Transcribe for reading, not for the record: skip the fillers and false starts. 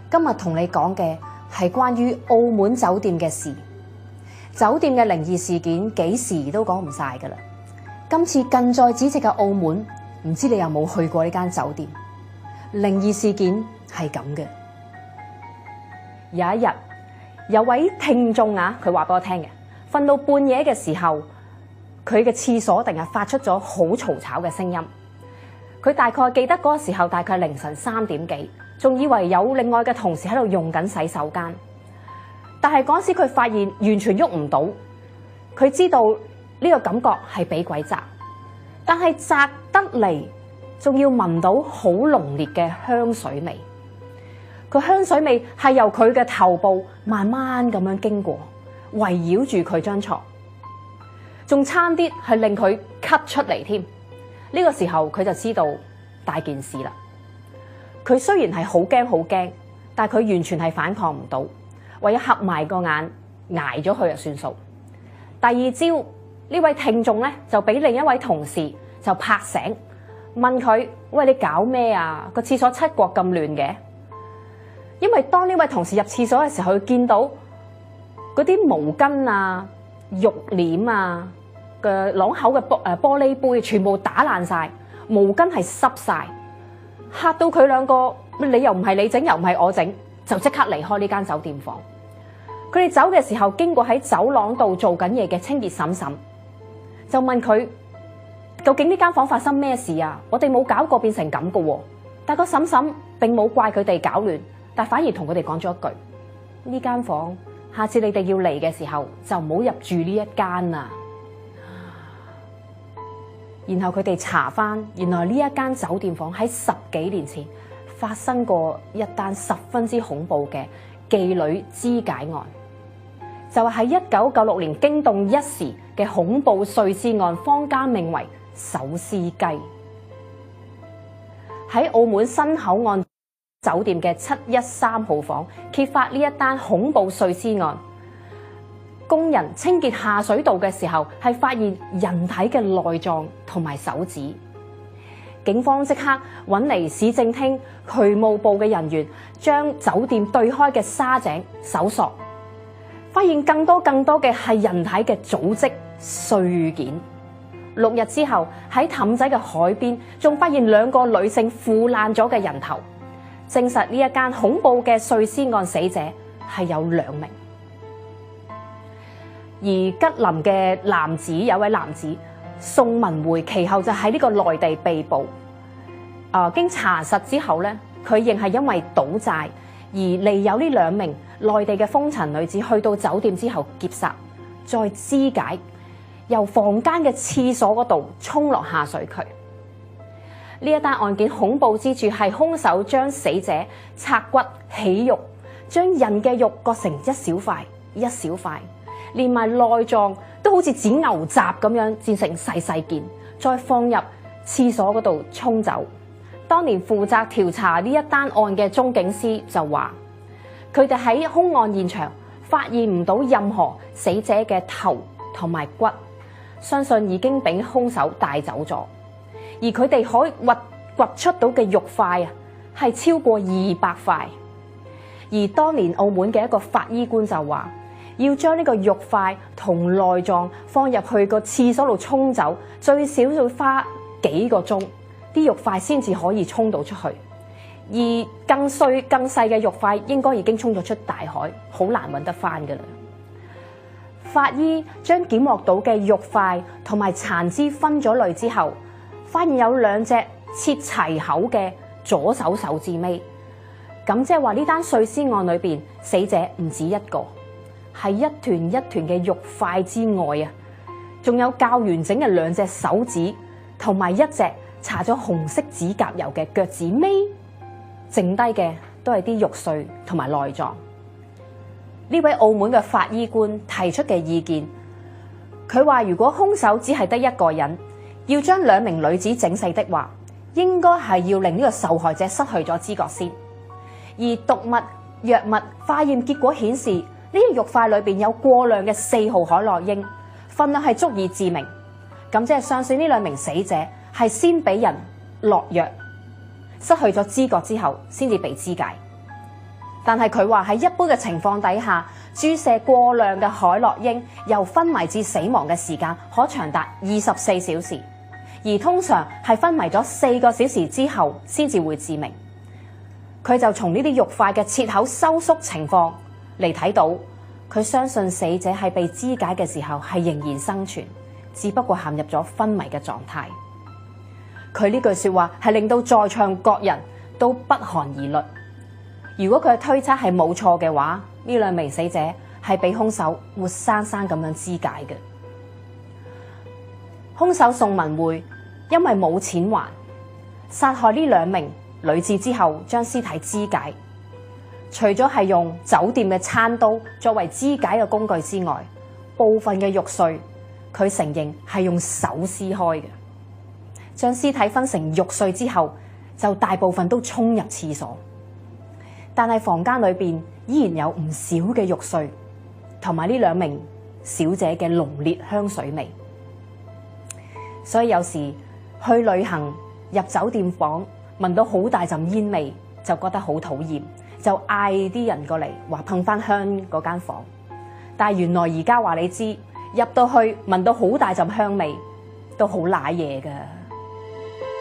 今日同你講嘅係關於澳門酒店嘅事。酒店嘅靈異事件幾時都講唔晒㗎啦。今次近在咫尺嘅澳門，唔知你有冇去過呢間酒店？靈異事件係咁嘅。有一日，有位聽眾佢話俾我聽嘅，瞓到半夜嘅時候，佢嘅廁所突然發出咗好嘈吵嘅聲音。佢大概記得嗰個時候大概凌晨3點幾，仲以為有另外嘅同事喺度用緊洗手間。但係嗰時佢發現完全喐唔到，佢知道呢個感覺係俾鬼壓，但係壓得嚟仲要聞到好濃烈嘅香水味。個香水味係由佢嘅頭部慢慢咁樣經過，圍繞住佢張床，仲差啲係令佢咳出嚟添。呢個時候佢就知道大件事啦。佢雖然係好驚，但係佢完全係反抗唔到，唯有合埋個眼捱咗佢就算數。第二朝呢位聽眾咧就俾另一位同事就拍醒，問佢：喂，你搞咩啊？個廁所七國咁亂嘅？因為當呢位同事入廁所嘅時候，佢見到嗰啲毛巾啊、浴簾啊嘅朗口嘅玻璃杯全部打爛晒，毛巾係濕晒，嚇到佢兩個，你又唔係你整，又唔係我整，就即刻離開呢間酒店房。佢哋走嘅時候，經過喺走廊度做緊嘢嘅清潔嬸嬸，就問佢：究竟呢間房發生咩事啊？我哋冇搞過變成咁㗎喎。但個嬸嬸並冇怪佢哋搞亂，但反而同佢哋講咗一句：呢間房下次你哋要嚟嘅時候就唔好入住呢一間啊。然後佢哋查翻，原來呢一間酒店房喺10幾年前發生過一單十分之恐怖嘅妓女肢解案，就係喺1996年驚動一時嘅恐怖碎屍案，坊間名為手撕雞。喺澳門新口岸酒店嘅713號房揭發呢一單恐怖碎屍案。工人清潔下水道嘅時候，係發現人體嘅內臟同埋手指。警方即刻揾嚟市政廳渠務部嘅人員，將酒店對開嘅沙井搜索，發現更多嘅係人體嘅組織碎件。6日之後，喺氹仔嘅海邊，仲發現2個女性腐爛咗嘅人頭，證實呢一間恐怖嘅碎屍案死者係有2名。而吉林嘅有位男子宋文匯，其後就喺呢個內地被捕。經查實之後咧，佢仍係因為賭債而利誘呢2名內地嘅風塵女子去到酒店之後劫殺，再肢解，由房間嘅廁所嗰度沖落下水渠。呢一單案件恐怖之處係兇手將死者拆骨起肉，將人嘅肉割成一小塊一小塊，連埋內臟都好似剪牛雜咁樣剪成細件，再放入廁所嗰度沖走。當年負責調查呢一單案嘅中警司就話，佢哋喺兇案現場發現唔到任何死者嘅頭同埋骨，相信已經俾兇手帶走咗。而佢哋可以掘出到嘅肉塊係超過200塊。而當年澳門嘅一個法醫官就話，要將呢個肉塊同內臟放入去個廁所度沖走，最少要花幾個鐘，啲肉塊先至可以沖到出去。而更細嘅肉塊應該已經沖咗出大海，好難揾得翻㗎啦。法醫將檢獲到嘅肉塊同埋殘肢分咗類之後，發現有2隻切齊口嘅左手手指尾。咁即係話呢單碎屍案裏邊，死者唔止1個，係一團一團嘅肉塊之外仲有較完整嘅2隻手指，同埋1隻搽咗紅色指甲油嘅腳趾尾，剩低嘅都係啲肉碎同埋內臟。呢位澳門嘅法醫官提出嘅意見，佢話如果兇手只係得1個人，要將2名女子整死的話，應該係要令呢個受害者失去咗知覺先。而毒物、藥物化驗結果顯示，呢啲肉塊裏邊有過量嘅4號海洛因，分量係足以致命。咁即係相信呢2名死者係先俾人落藥，失去咗知覺之後先至被肢解。但係佢話喺一般嘅情況底下，注射過量嘅海洛因由昏迷至死亡嘅時間可長達24小時，而通常係昏迷咗4個小時之後先至會致命。佢就從呢啲肉塊嘅切口收縮情況嚟睇到，佢相信死者係被肢解嘅時候係仍然生存，只不過陷入咗昏迷嘅狀態。佢呢句說話係令到在場各人都不寒而慄。如果佢嘅推測係冇錯嘅話，呢兩名死者係被兇手活生生咁樣肢解嘅。兇手宋文匯因為冇錢還，殺害呢兩名女子之後，將屍體肢解。除咗係用酒店嘅餐刀作為肢解嘅工具之外，部分嘅肉碎佢承認係用手撕開嘅。將屍體分成肉碎之後，就大部分都沖入廁所。但係房間裏邊依然有唔少嘅肉碎，同埋呢兩名小姐嘅濃烈香水味。所以有時去旅行入酒店房，聞到好大陣煙味，就覺得好討厭，就嗌啲人過嚟話噴翻香嗰間房。但係原來而家話你知，入到去聞到好大陣香味，都好瀨嘢㗎。